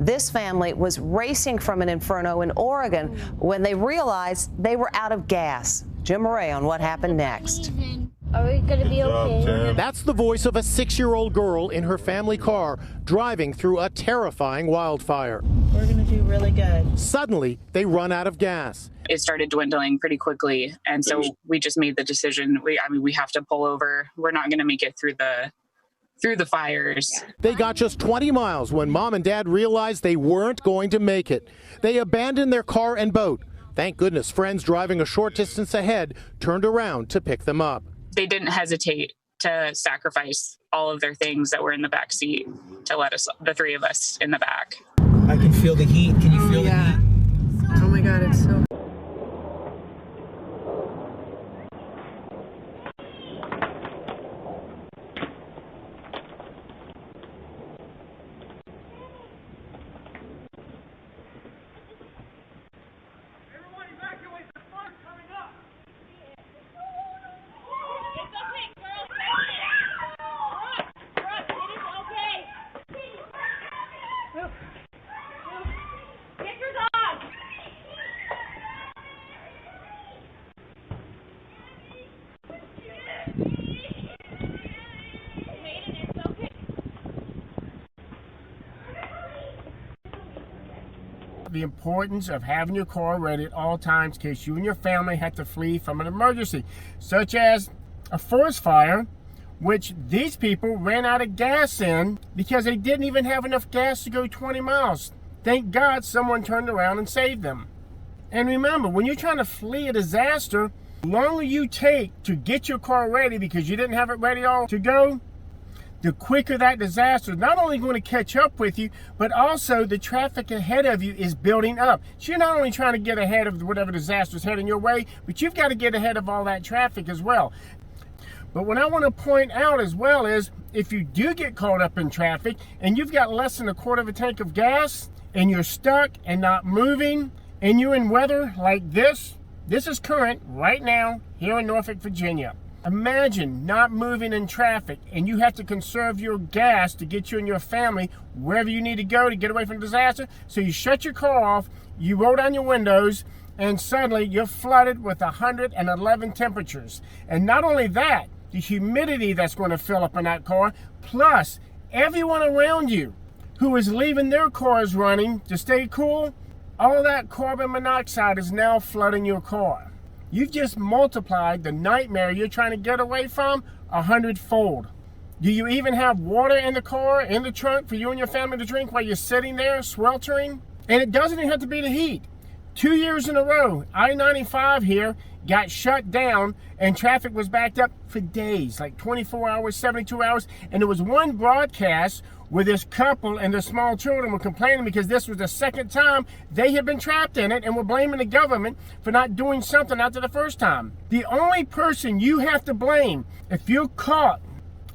This family was racing from an inferno in Oregon when they realized they were out of gas. Jim Murray on what happened next. Are we going to be okay? That's the voice of a 6-year-old girl in her family car driving through a terrifying wildfire. We're going to do really good. Suddenly, they run out of gas. It started dwindling pretty quickly, and so we just made the decision. We have to pull over. We're not going to make it through the fires. They got just 20 miles when Mom and Dad realized they weren't going to make it. They abandoned their car and boat. Thank goodness friends driving a short distance ahead turned around to pick them up. They didn't hesitate to sacrifice all of their things that were in the back seat to let us, the three of us in the back. I can feel the heat. Can you feel the heat? Oh my God, it's so... The importance of having your car ready at all times in case you and your family have to flee from an emergency, such as a forest fire, which these people ran out of gas in because they didn't even have enough gas to go 20 miles. Thank God someone turned around and saved them. And remember, when you're trying to flee a disaster, the longer you take to get your car ready because you didn't have it ready all to go, the quicker that disaster is not only going to catch up with you, but also the traffic ahead of you is building up. So you're not only trying to get ahead of whatever disaster is heading your way, but you've got to get ahead of all that traffic as well. But what I want to point out as well is, if you do get caught up in traffic and you've got less than a quarter of a tank of gas and you're stuck and not moving and you're in weather like this is current right now here in Norfolk, Virginia. Imagine not moving in traffic and you have to conserve your gas to get you and your family wherever you need to go to get away from disaster. So you shut your car off, you roll down your windows, and suddenly you're flooded with 111 temperatures. And not only that, the humidity that's going to fill up in that car, plus everyone around you who is leaving their cars running to stay cool, all that carbon monoxide is now flooding your car. You've just multiplied the nightmare you're trying to get away from 100-fold. Do you even have water in the car, in the trunk for you and your family to drink while you're sitting there sweltering? And it doesn't even have to be the heat. 2 years in a row, I-95 here got shut down and traffic was backed up for days, like 24 hours, 72 hours. And there was one broadcast where this couple and their small children were complaining because this was the second time they had been trapped in it and were blaming the government for not doing something after the first time. The only person you have to blame if you're caught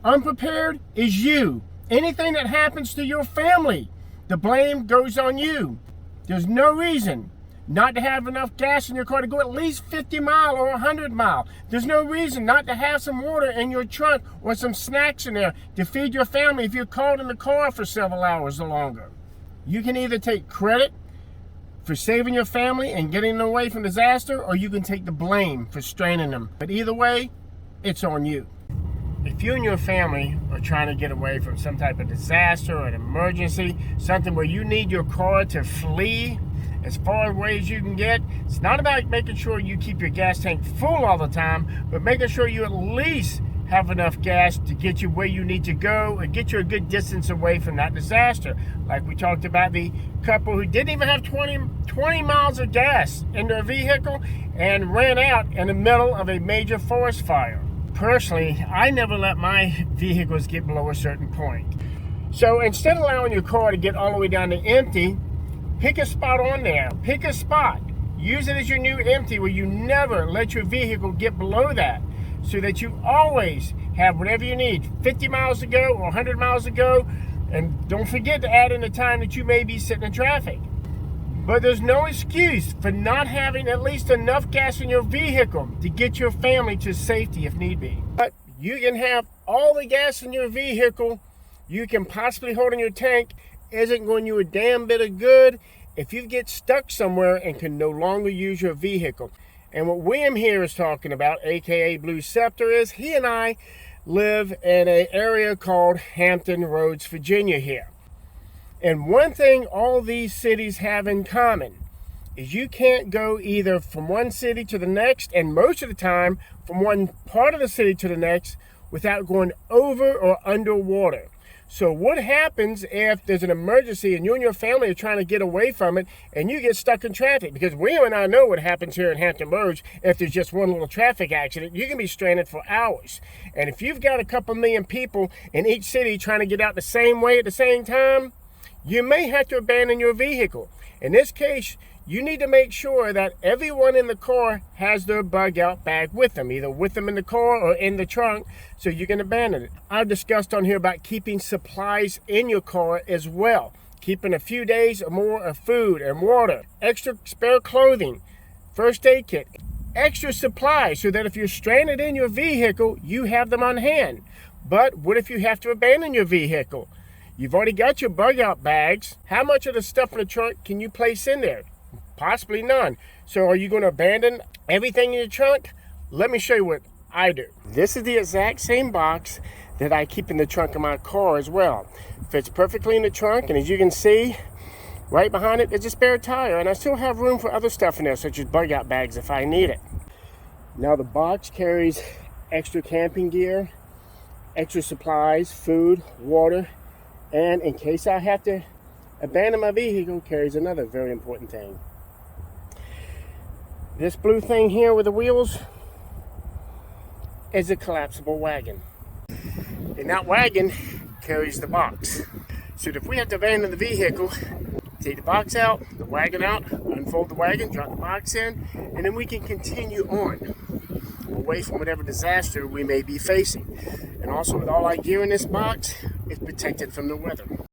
unprepared is you. Anything that happens to your family, the blame goes on you. There's no reason not to have enough gas in your car to go at least 50 mile or 100 mile. There's no reason not to have some water in your trunk or some snacks in there to feed your family if you're caught in the car for several hours or longer. You can either take credit for saving your family and getting them away from disaster, or you can take the blame for straining them. But either way, it's on you. If you and your family are trying to get away from some type of disaster or an emergency, something where you need your car to flee as far away as you can get, it's not about making sure you keep your gas tank full all the time, but making sure you at least have enough gas to get you where you need to go and get you a good distance away from that disaster. Like we talked about the couple who didn't even have 20 miles of gas in their vehicle and ran out in the middle of a major forest fire. Personally, I never let my vehicles get below a certain point. So instead of allowing your car to get all the way down to empty, pick a spot on there. Pick a spot. Use it as your new empty where you never let your vehicle get below that, so that you always have whatever you need, 50 miles to go or 100 miles to go. And don't forget to add in the time that you may be sitting in traffic. But there's no excuse for not having at least enough gas in your vehicle to get your family to safety if need be. But you can have all the gas in your vehicle you can possibly hold in your tank isn't going to you a damn bit of good if you get stuck somewhere and can no longer use your vehicle. And what William here is talking about, aka Blue Scepter, is he and I live in an area called Hampton Roads, Virginia here. And one thing all these cities have in common is you can't go either from one city to the next, and most of the time from one part of the city to the next, without going over or underwater. So what happens if there's an emergency and you and your family are trying to get away from it and you get stuck in traffic? Because William and I know what happens here in Hampton Roads. If there's just one little traffic accident, you can be stranded for hours. And if you've got a couple million people in each city trying to get out the same way at the same time, you may have to abandon your vehicle. In this case, you need to make sure that everyone in the car has their bug out bag with them, either with them in the car or in the trunk, so you can abandon it. I've discussed on here about keeping supplies in your car as well. Keeping a few days or more of food and water, extra spare clothing, first aid kit, extra supplies so that if you're stranded in your vehicle, you have them on hand. But what if you have to abandon your vehicle? You've already got your bug out bags. How much of the stuff in the trunk can you place in there? Possibly none. So are you going to abandon everything in your trunk? Let me show you what I do. This is the exact same box that I keep in the trunk of my car as well. Fits perfectly in the trunk, and as you can see, right behind it is a spare tire, and I still have room for other stuff in there, such as bug out bags if I need it. Now the box carries extra camping gear, extra supplies, food, water, and in case I have to abandon my vehicle, carries another very important thing. This blue thing here with the wheels is a collapsible wagon. And that wagon carries the box. So if we have to abandon the vehicle, take the box out, the wagon out, unfold the wagon, drop the box in, and then we can continue on away from whatever disaster we may be facing. And also with all our gear in this box, it's protected from the weather.